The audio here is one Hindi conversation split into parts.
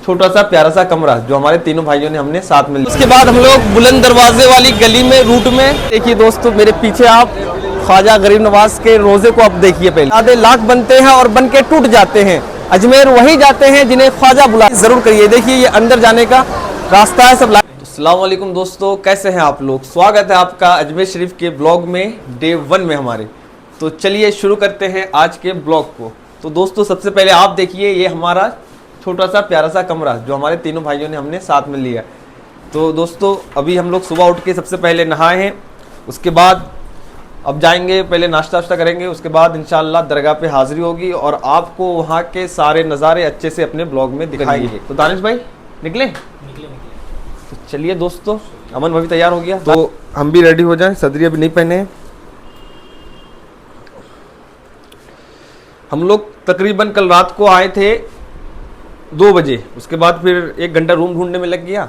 छोटा सा प्यारा सा कमरा जो हमारे तीनों भाइयों ने हमने साथ में लिया। उसके बाद हम लोग बुलंद दरवाजे वाली गली में रूट में देखिए दोस्तों, मेरे पीछे आप ख्वाजा गरीब नवाज के रोजे को आप देखिए। पहले आधे लाख बनते हैं और बन के टूट जाते हैं, अजमेर वही जाते हैं जिन्हें ख्वाजा बुलाए। जरूर करिए। देखिए ये अंदर जाने का रास्ता है सब। अस्सलाम वालेकुम दोस्तों, कैसे हैं आप लोग? स्वागत है आपका अजमेर शरीफ के ब्लॉग में, डे 1 में हमारे। तो चलिए शुरू करते हैं आज के ब्लॉग को। तो दोस्तों सबसे पहले आप देखिए, ये हमारा छोटा सा प्यारा सा कमरा जो हमारे तीनों भाइयों ने हमने साथ में लिया। तो दोस्तों अभी हम लोग सुबह उठ के सबसे पहले नहाए हैं, उसके बाद अब जाएंगे, पहले नाश्ता वाश्ता करेंगे, उसके बाद इंशाअल्लाह दरगाह पे हाजिरी होगी और आपको वहाँ के सारे नज़ारे अच्छे से अपने ब्लॉग में दिखाएंगे। तो दानिश भाई निकले? तो चलिए दोस्तों, अमन भाई तैयार हो गया तो हम भी रेडी हो जाएं। सदरी अभी नहीं पहने हैं। हम लोग तकरीबन कल रात को आए थे 2 बजे, उसके बाद फिर 1 घंटा रूम ढूंढने में लग गया,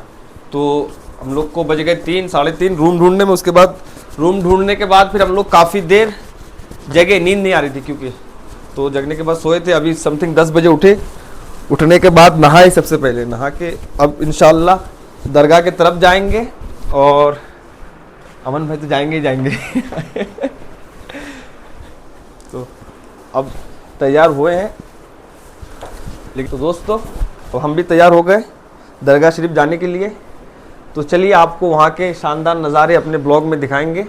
तो हम लोग को बज गए 3 साढ़े 3 रूम ढूंढने में। उसके बाद रूम ढूंढने के बाद फिर हम लोग काफ़ी देर जगह, नींद नहीं आ रही थी क्योंकि, तो जगने के बाद सोए थे। अभी समथिंग 10 बजे उठे, उठने के बाद नहाए, सबसे पहले नहा के अब इंशाअल्लाह दरगाह के तरफ जाएंगे। और अमन भाई तो जाएंगे ही जाएंगे तो अब तैयार हुए हैं, लेकिन तो दोस्तों तो हम भी तैयार हो गए दरगाह शरीफ जाने के लिए। तो चलिए आपको वहाँ के शानदार नज़ारे अपने ब्लॉग में दिखाएंगे।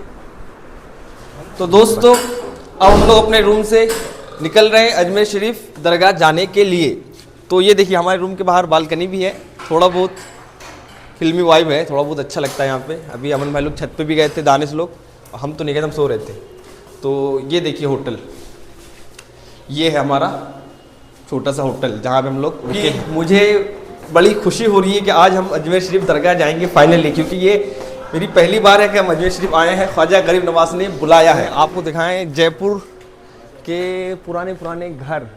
तो दोस्तों अब हम लोग अपने रूम से निकल रहे हैं अजमेर शरीफ दरगाह जाने के लिए। तो ये देखिए हमारे रूम के बाहर बालकनी भी है, थोड़ा बहुत फिल्मी वाइब है, थोड़ा बहुत अच्छा लगता है यहाँ पे। अभी अमन भाई लोग छत पे भी गए थे, दानिश लोग, हम तो नहीं गए, हम सो रहे थे। तो ये देखिए होटल, ये है हमारा छोटा सा होटल जहाँ पे हम लोग रुके। मुझे बड़ी खुशी हो रही है कि आज हम अजमेर शरीफ दरगाह जाएंगे फाइनली, क्योंकि ये मेरी पहली बार है कि हम अजमेर शरीफ आए हैं। ख्वाजा गरीब नवाज ने बुलाया है। आपको दिखाएं जयपुर के पुराने घर।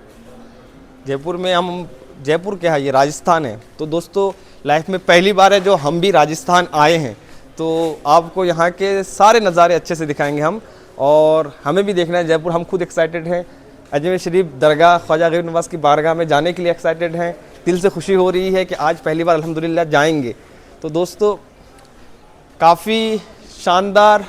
जयपुर में हम, जयपुर क्या है, ये राजस्थान है। तो दोस्तों लाइफ में पहली बार है जो हम भी राजस्थान आए हैं, तो आपको यहाँ के सारे नज़ारे अच्छे से दिखाएंगे हम, और हमें भी देखना है जयपुर। हम खुद एक्साइटेड हैं, अजमेर शरीफ दरगाह ख्वाजा गरीब नवाज की बारगाह में जाने के लिए एक्साइटेड हैं। दिल से खुशी हो रही है कि आज पहली बार अल्हम्दुलिल्लाह जाएंगे। तो दोस्तों काफ़ी शानदार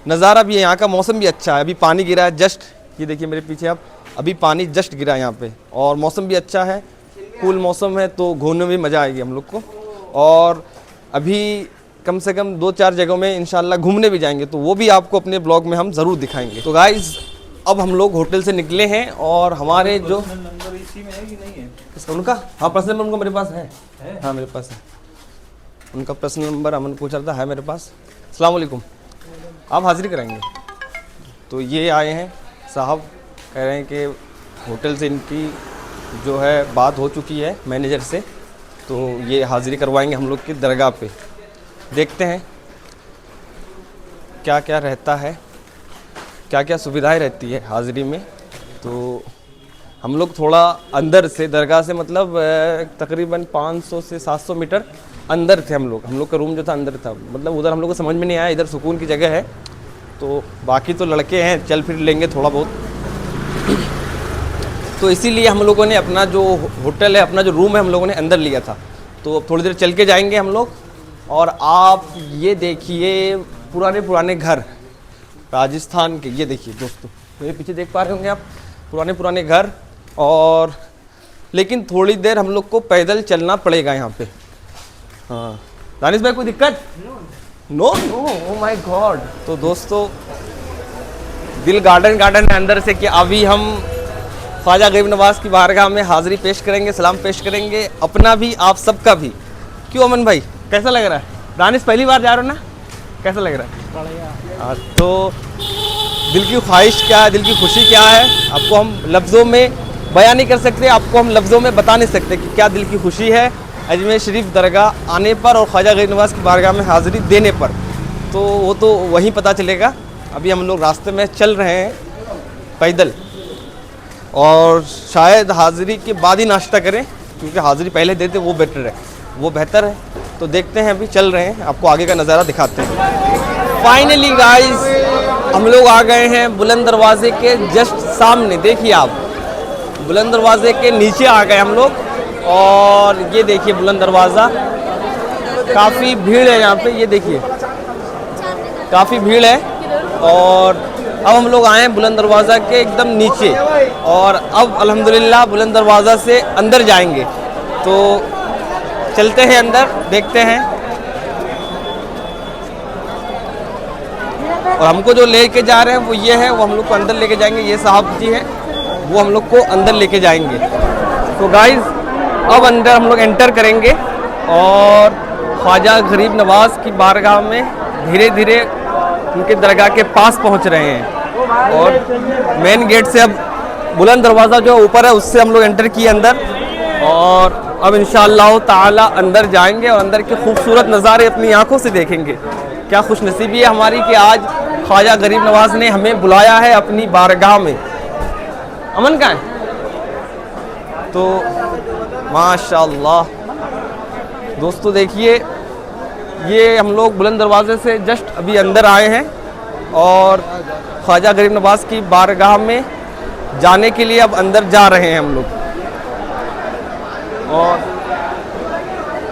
नज़ारा भी है, यहाँ का मौसम भी अच्छा है। अभी पानी गिरा है जस्ट, ये देखिए मेरे पीछे आप, अभी पानी जस्ट गिरा है यहाँ पे, और मौसम भी अच्छा है, कूल मौसम है, तो घूमने में मज़ा आएगी हम लोग को। और अभी कम से कम 2-4 जगहों में इंशाल्लाह घूमने भी जाएंगे, तो वो भी आपको अपने ब्लॉग में हम ज़रूर दिखाएंगे। तो गाइज़ अब हम लोग होटल से निकले हैं, और हमारे जो नंबर इसी में है कि नहीं है किसका, उनका, हाँ पर्सनल नंबर उनका मेरे पास है। हाँ मेरे पास है उनका पर्सनल नंबर, अमन पूछ रहा था, है मेरे पास। अस्सलाम वालेकुम, आप हाज़िरी कराएंगे? तो ये आए हैं साहब, कह रहे हैं कि होटल से इनकी जो है बात हो चुकी है मैनेजर से, तो ये हाज़िरी करवाएंगे हम लोग की दरगाह पे। देखते हैं क्या क्या रहता है, क्या क्या सुविधाएं रहती है हाज़िरी में। तो हम लोग थोड़ा अंदर से दरगाह से, मतलब तकरीबन 500 से 700 मीटर अंदर थे हम लोग का रूम जो था अंदर था, मतलब उधर हम लोग को समझ में नहीं आया, इधर सुकून की जगह है। तो बाकी तो लड़के हैं, चल फिर लेंगे थोड़ा बहुत तो इसीलिए हम लोगों ने अपना जो होटल है, अपना जो रूम है, हम लोगों ने अंदर लिया था। तो अब थोड़ी देर चल के जाएंगे हम लोग। और आप ये देखिए पुराने घर राजस्थान के, ये देखिए दोस्तों मेरे पीछे देख पा रहे होंगे आप, पुराने घर। और लेकिन थोड़ी देर हम लोग को पैदल चलना पड़ेगा यहाँ पे। हाँ दानिश भाई कोई दिक्कत? No oh my god. तो दोस्तों दिल गार्डन है अंदर से कि अभी हम ख्वाजा गरीब नवाज की बारगाह में हाज़िरी पेश करेंगे, सलाम पेश करेंगे, अपना भी आप सबका भी। क्यों अमन भाई कैसा लग रहा है? दानिश पहली बार जा रहे हो ना, कैसा लग रहा है? हाँ, तो दिल की ख्वाहिश क्या है, दिल की खुशी क्या है, आपको हम लफ्ज़ों में बयान नहीं कर सकते, आपको हम लफ्ज़ों में बता नहीं सकते कि क्या दिल की खुशी है अजमेर शरीफ दरगाह आने पर और ख्वाजा गरीब नवाज की बारगाह में हाज़िरी देने पर। तो वो तो वहीं पता चलेगा। अभी हम लोग रास्ते में चल रहे हैं पैदल, और शायद हाज़िरी के बाद ही नाश्ता करें, क्योंकि हाज़िरी पहले देते वो बेहतर है। तो देखते हैं, अभी चल रहे हैं, आपको आगे का नज़ारा दिखाते हैं। फाइनली गाइस हम लोग आ गए हैं बुलंद दरवाजे के जस्ट सामने। देखिए आप, बुलंद दरवाजे के नीचे आ गए हम लोग, और ये देखिए बुलंद दरवाज़ा, काफ़ी भीड़ है यहाँ पे, ये देखिए काफ़ी भीड़ है। और अब हम लोग आए हैं बुलंद दरवाज़ा के एकदम नीचे, और अब अल्हम्दुलिल्लाह बुलंद दरवाज़ा से अंदर जाएंगे। तो चलते हैं अंदर, देखते हैं। और हमको जो लेके जा रहे हैं वो ये है, वो हम लोग को अंदर लेके जाएंगे। ये साहब जी हैं, वो हम लोग को अंदर लेके जाएंगे। तो गाइस अब अंदर हम लोग एंटर करेंगे और ख्वाजा गरीब नवाज़ की बारगाह में धीरे धीरे उनके दरगाह के पास पहुंच रहे हैं। और मेन गेट से अब बुलंद दरवाज़ा जो ऊपर है उससे हम लोग एंटर किए अंदर, और अब इंशाअल्लाह ताला अंदर जाएंगे और अंदर के खूबसूरत नज़ारे अपनी आंखों से देखेंगे। क्या खुशनसीबी है हमारी कि आज ख्वाजा गरीब नवाज़ ने हमें बुलाया है अपनी बारगाह में। अमन कहाँ है? तो माशाअल्लाह दोस्तों देखिए, ये हम लोग बुलंद दरवाजे से जस्ट अभी अंदर आए हैं और ख्वाजा गरीब नवाज़ की बारगाह में जाने के लिए अब अंदर जा रहे हैं हम लोग। और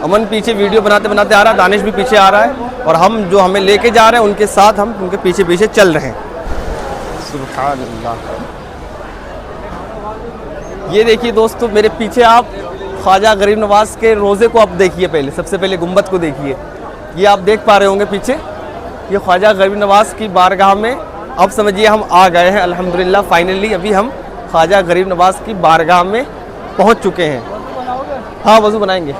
अमन पीछे वीडियो बनाते बनाते आ रहा है, दानिश भी पीछे आ रहा है, और हम जो हमें लेके जा रहे हैं उनके साथ हम उनके पीछे पीछे चल रहे हैं। सुभान अल्लाह। ये देखिए दोस्तों मेरे पीछे आप ख्वाजा गरीब नवाज़ के रोज़े को आप देखिए, पहले सबसे पहले गुंबद को देखिए। ये आप देख पा रहे होंगे पीछे, ये ख्वाजा गरीब नवाज़ की बारगाह में अब समझिए हम आ गए हैं अल्हम्दुलिल्लाह। फाइनली अभी हम ख्वाजा गरीब नवाज़ की बारगाह में पहुंच चुके हैं। हाँ वज़ू बनाएंगे,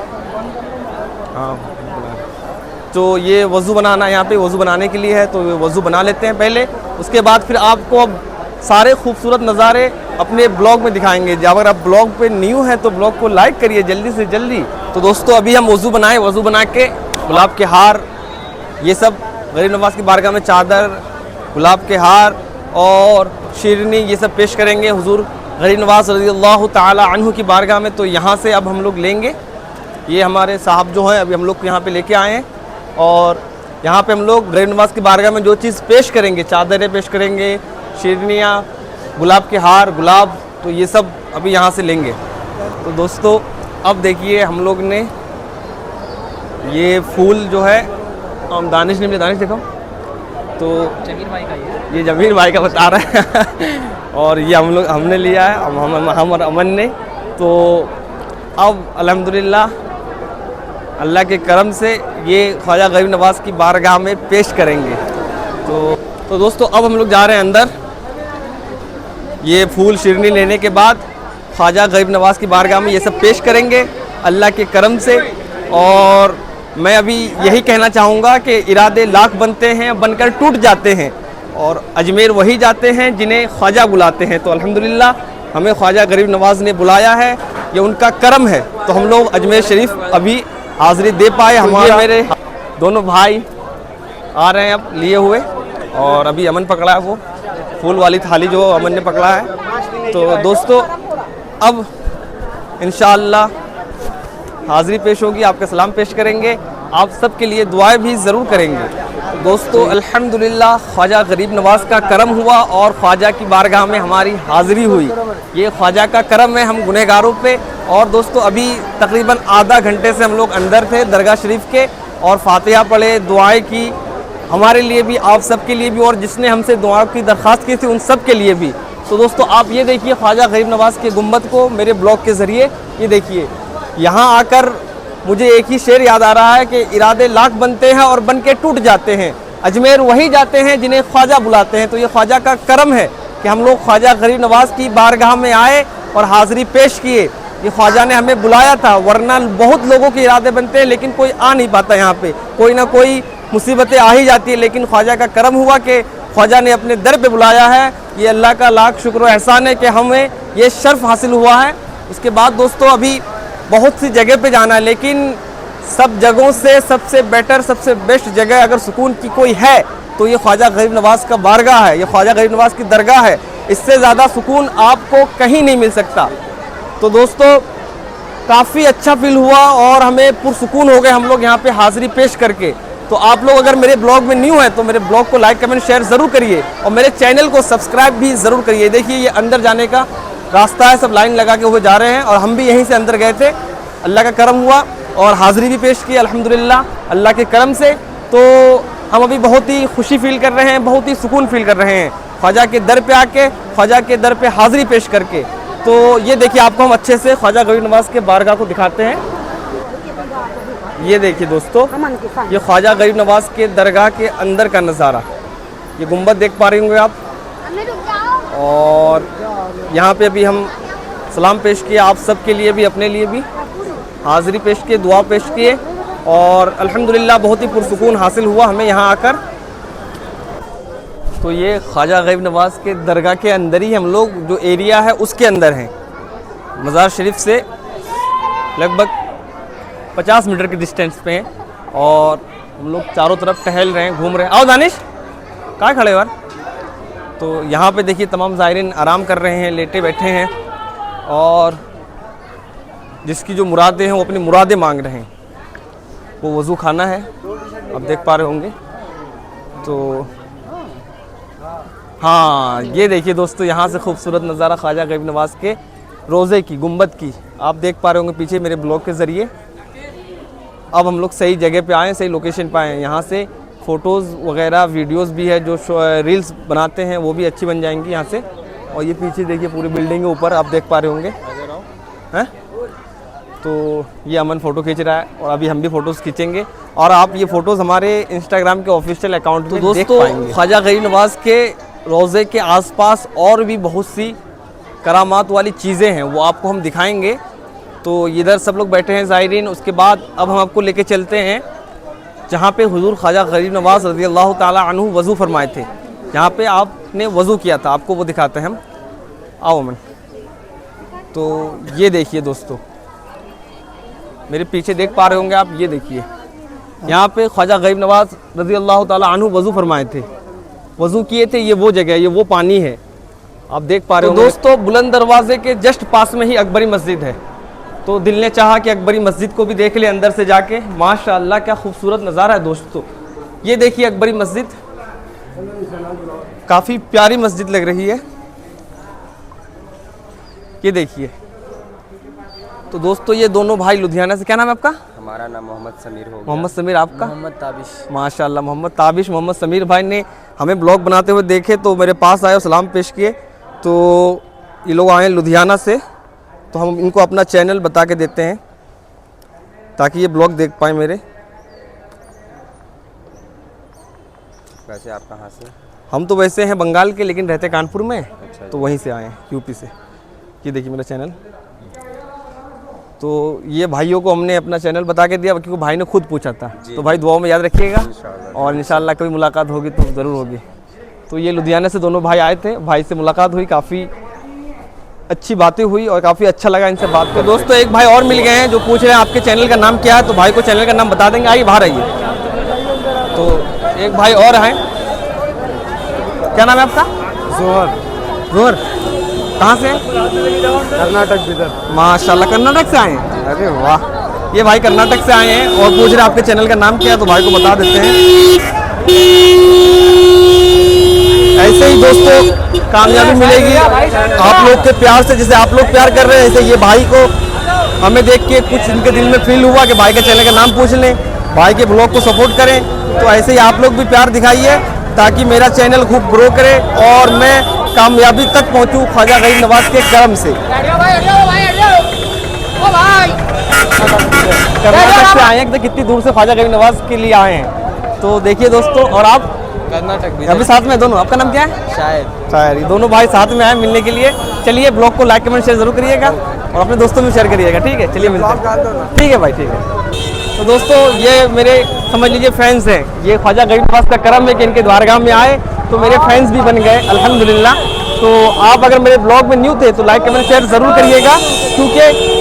हाँ। तो ये वज़ू बनाना, यहाँ पे वज़ू बनाने के लिए है, तो वज़ू बना लेते हैं पहले। उसके बाद फिर आपको अब सारे खूबसूरत नज़ारे अपने ब्लॉग में दिखाएंगे। जब अगर आप ब्लॉग पे न्यू हैं तो ब्लॉग को लाइक करिए जल्दी से जल्दी। तो दोस्तों अभी हम वज़ू बनाए, वज़ू बना के गुलाब के हार, ये सब गरीब नवाज़ की बारगाह में चादर, गुलाब के हार और शीरनी, ये सब पेश करेंगे हुजूर गरीब नवाज़ रज़ियल्लाहु ताला अन्हु की बारगाह में। तो यहाँ से अब हम लोग लेंगे, ये हमारे साहब जो हैं अभी हम लोग यहाँ पे लेके आए हैं, और यहाँ पे हम लोग गरीब नवाज़ की बारगाह में जो चीज़ पेश करेंगे, चादरें पेश करेंगे, शीरनियाँ, गुलाब के हार, गुलाब, तो ये सब अभी यहाँ से लेंगे। तो दोस्तों अब देखिए हम लोग ने ये फूल जो है दानिश ने, दानिश देखो तो जमीर भाई का, ये जमीर भाई का बता रहा है और ये हमने लिया है, हम और अमन ने। तो अब अल्हम्दुलिल्लाह अल्लाह के करम से ये ख्वाजा गरीब नवाज़ की बारगाह में पेश करेंगे। तो दोस्तों अब हम लोग जा रहे हैं अंदर। ये फूल शिरनी लेने के बाद ख्वाजा गरीब नवाज़ की बारगाह में ये सब पेश करेंगे अल्लाह के करम से। और मैं अभी यही कहना चाहूँगा कि इरादे लाख बनते हैं, बनकर टूट जाते हैं, और अजमेर वही जाते हैं जिन्हें ख्वाजा बुलाते हैं। तो अल्हम्दुलिल्लाह हमें ख्वाजा गरीब नवाज़ ने बुलाया है, ये उनका करम है। तो हम लोग अजमेर शरीफ अभी हाज़िरी दे पाए। हमारे मेरे दोनों भाई आ रहे हैं अब लिए हुए, और अभी अमन पकड़ा है वो फूल वाली थाली जो अमन ने पकड़ा है। तो दोस्तों अब इंशाअल्लाह हाज़िरी पेश होगी, आपका सलाम पेश करेंगे, आप सब के लिए दुआएं भी ज़रूर करेंगे। दोस्तों अल्हम्दुलिल्लाह ख्वाजा गरीब नवाज़ का करम हुआ और ख्वाजा की बारगाह में हमारी हाज़िरी हुई। ये ख्वाजा का करम है हम गुनहगारों पे। और दोस्तों अभी तकरीबन आधा घंटे से हम लोग अंदर थे दरगाह शरीफ के, और फातिहा पढ़े, दुआएं की हमारे लिए भी, आप सब के लिए भी, और जिसने हमसे दुआ की दरख्वास्त की थी उन सब के लिए भी। तो दोस्तों आप ये देखिए ख्वाजा गरीब नवाज़ के गुंबद को मेरे ब्लॉग के ज़रिए, ये देखिए यहाँ आकर मुझे एक ही शेर याद आ रहा है कि इरादे लाख बनते हैं और बन के टूट जाते हैं, अजमेर वही जाते हैं जिन्हें ख्वाजा बुलाते हैं। तो ये ख्वाजा का करम है कि हम लोग ख्वाजा गरीब नवाज़ की बारगाह में आए और हाज़िरी पेश किए। ये ख्वाजा ने हमें बुलाया था, वरना बहुत लोगों के इरादे बनते हैं लेकिन कोई आ नहीं पाता, यहाँ पे कोई ना कोई मुसीबतें आ ही जाती है। लेकिन ख्वाजा का करम हुआ कि ख्वाजा ने अपने दर पे बुलाया है। ये अल्लाह का लाख शुक्र व एहसान है कि हमें ये शर्फ हासिल हुआ है। उसके बाद दोस्तों अभी बहुत सी जगह पे जाना है, लेकिन सब जगहों से सबसे बेटर, सबसे बेस्ट जगह अगर सुकून की कोई है तो ये ख्वाजा गरीब नवाज़ का बारगाह है, ये ख्वाजा गरीब नवाज़ की दरगाह है। इससे ज़्यादा सुकून आपको कहीं नहीं मिल सकता। तो दोस्तों काफ़ी अच्छा फील हुआ और हमें पुरसुकून हो गए हम लोग यहाँ पे हाज़िरी पेश करके। तो आप लोग अगर मेरे ब्लॉग में न्यू हैं तो मेरे ब्लॉग को लाइक, कमेंट, शेयर ज़रूर करिए, और मेरे चैनल को सब्सक्राइब भी ज़रूर करिए। देखिए ये अंदर जाने का रास्ता है, सब लाइन लगा के हुए जा रहे हैं, और हम भी यहीं से अंदर गए थे। अल्लाह का करम हुआ और हाज़िरी भी पेश की अल्हम्दुलिल्लाह अल्लाह के करम से। तो हम अभी बहुत ही खुशी फील कर रहे हैं, बहुत ही सुकून फील कर रहे हैं ख्वाजा के दर पे आके, ख्वाजा के दर पे हाज़िरी पेश करके। तो ये देखिए आपको हम अच्छे से ख्वाजा गरीब नवाज़ के बारगाह को दिखाते हैं। ये देखिए दोस्तों, ये ख्वाजा गरीब नवाज़ के दरगाह के अंदर का नज़ारा, ये गुंबद देख पा रहे होंगे आप। और यहाँ पे अभी हम सलाम पेश किए आप सब के लिए भी, अपने लिए भी हाज़िरी पेश किए, दुआ पेश किए और अल्हम्दुलिल्लाह बहुत ही पुरसुकून हासिल हुआ हमें यहाँ आकर। तो ये ख्वाजा गरीब नवाज़ के दरगाह के अंदर ही हम लोग जो एरिया है उसके अंदर हैं, मज़ार शरीफ से लगभग 50 मीटर के डिस्टेंस पे हैं और हम लोग चारों तरफ टहल रहे हैं, घूम रहे हैं। आओ दानिश, कहाँ खड़े यार। तो यहाँ पे देखिए तमाम ज़ायरीन आराम कर रहे हैं, लेटे बैठे हैं और जिसकी जो मुरादें हैं वो अपनी मुरादें मांग रहे हैं। वो वज़ू खाना है, आप देख पा रहे होंगे। तो हाँ, ये देखिए दोस्तों, यहाँ से खूबसूरत नज़ारा ख्वाजा गरीब नवाज़ के रोज़े की, गुंबद की आप देख पा रहे होंगे पीछे मेरे ब्लॉग के ज़रिए। अब हम लोग सही जगह पे आए, सही लोकेशन पे आए हैं। यहाँ से फ़ोटोज़ वगैरह वीडियोज़ भी है, जो रील्स बनाते हैं वो भी अच्छी बन जाएंगी यहाँ से। और ये पीछे देखिए पूरी बिल्डिंग के ऊपर आप देख पा रहे होंगे हैं। तो ये अमन फ़ोटो खींच रहा है और अभी हम भी फ़ोटोज़ खींचेंगे और आप ये फ़ोटोज़ हमारे इंस्टाग्राम के ऑफिशियल अकाउंट में देख पाएंगे। ख्वाजा गरीब नवाज़ के रोज़े के आसपास और भी बहुत सी करामात वाली चीज़ें हैं, वो आपको हम दिखाएंगे। तो इधर सब लोग बैठे हैं ज़ायरीन। उसके बाद अब हम आपको लेके चलते हैं जहाँ पे हुज़ूर ख्वाजा गरीब नवाज़ रज़ी अल्लाह ताला अन्हु वज़ू फरमाए थे, जहाँ पे आपने वज़ू किया था, आपको वो दिखाते हैं हम। आओ अमन। तो ये देखिए दोस्तों, मेरे पीछे देख पा रहे होंगे आप, ये देखिए यहाँ पे ख्वाजा गरीब नवाज़ रज़ी अल्लाह ताला अन्हु वज़ू फरमाए थे, वज़ू किए थे। ये वो जगह है, ये वो पानी है, आप देख पा रहे हो दोस्तों। बुलंद दरवाजे के जस्ट पास में ही अकबरी मस्जिद है। तो दिल ने चाहा कि अकबरी मस्जिद को भी देख ले अंदर से जाके। माशाअल्लाह क्या खूबसूरत नज़ारा है दोस्तों। ये देखिए अकबरी मस्जिद, काफ़ी प्यारी मस्जिद लग रही है, ये देखिए। तो दोस्तों ये दोनों भाई लुधियाना से, क्या नाम है आपका? हमारा नाम मोहम्मद समीर हो गया। मोहम्मद समीर, आपका? मोहम्मद ताबिश। माशाअल्लाह, मोहम्मद ताबिश। मोहम्मद समीर भाई ने हमें ब्लॉग बनाते हुए देखे तो मेरे पास आए और सलाम पेश किए। तो ये लोग आए लुधियाना से, तो हम इनको अपना चैनल बता के देते हैं ताकि ये ब्लॉग देख पाए मेरे। वैसे आप कहाँ से? हम तो वैसे हैं बंगाल के, लेकिन रहते कानपुर में। अच्छा। तो वहीं से आए हैं, यूपी से। ये देखिए मेरा चैनल। तो ये भाइयों को हमने अपना चैनल बता के दिया क्योंकि भाई ने खुद पूछा था। तो भाई दुआओं में याद रखिएगा और इंशाल्लाह कभी मुलाकात होगी तो ज़रूर होगी। तो ये लुधियाना से दोनों भाई आए थे, भाई से मुलाकात हुई, काफ़ी अच्छी बातें हुई और काफ़ी अच्छा लगा इनसे बात कर। दोस्तों एक भाई और मिल गए हैं जो पूछ रहे हैं आपके चैनल का नाम क्या है, तो भाई को चैनल का नाम बता देंगे। आइए बाहर आइए। तो एक भाई और हैं, क्या नाम है आपका? जोहर। जोहर, कहाँ से? कर्नाटक बिदर। माशाल्लाह, कर्नाटक से आए हैं। अरे वाह, ये भाई कर्नाटक से आए हैं और पूछ रहे आपके चैनल का नाम क्या है, तो भाई को बता देते हैं। ऐसे ही दोस्तों कामयाबी मिलेगी आप लोग के प्यार से, जैसे आप लोग प्यार कर रहे हैं। ऐसे ये भाई को हमें देख के कुछ इनके दिल में फील हुआ कि भाई के चैनल का नाम पूछ लें, भाई के ब्लॉग को सपोर्ट करें। तो ऐसे ही आप लोग भी प्यार दिखाइए ताकि मेरा चैनल खूब ग्रो करे और मैं कामयाबी तक पहुंचूं ख्वाजा गरीब नवाज़ के करम से। कर्नाटक से आए हैं, तो कितनी दूर से ख्वाजा गरीब नवाज़ के लिए आए हैं। तो देखिए दोस्तों, और आप? कर्नाटक अभी साथ में दोनों। आपका नाम क्या है? शायद। ये दोनों भाई साथ में आए मिलने के लिए। चलिए ब्लॉग को लाइक कमेंट शेयर जरूर करिएगा और अपने दोस्तों में शेयर करिएगा, ठीक है? चलिए मिलते हैं। ठीक है भाई, ठीक है। तो दोस्तों ये मेरे समझ लीजिए फैंस हैं। ये ख्वाजा गरीब नवाज़ का करम है कि इनके द्वारगाह में आए तो मेरे फैंस भी बन गए अल्हम्दुलिल्लाह। तो आप अगर मेरे ब्लॉग में न्यू थे तो लाइक कमेंट शेयर ज़रूर करिएगा, क्योंकि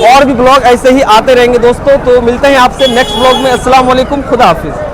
और भी ब्लॉग ऐसे ही आते रहेंगे दोस्तों। तो मिलते हैं आपसे नेक्स्ट ब्लॉग में। अस्सलाम वालेकुम, खुदा हाफिज़।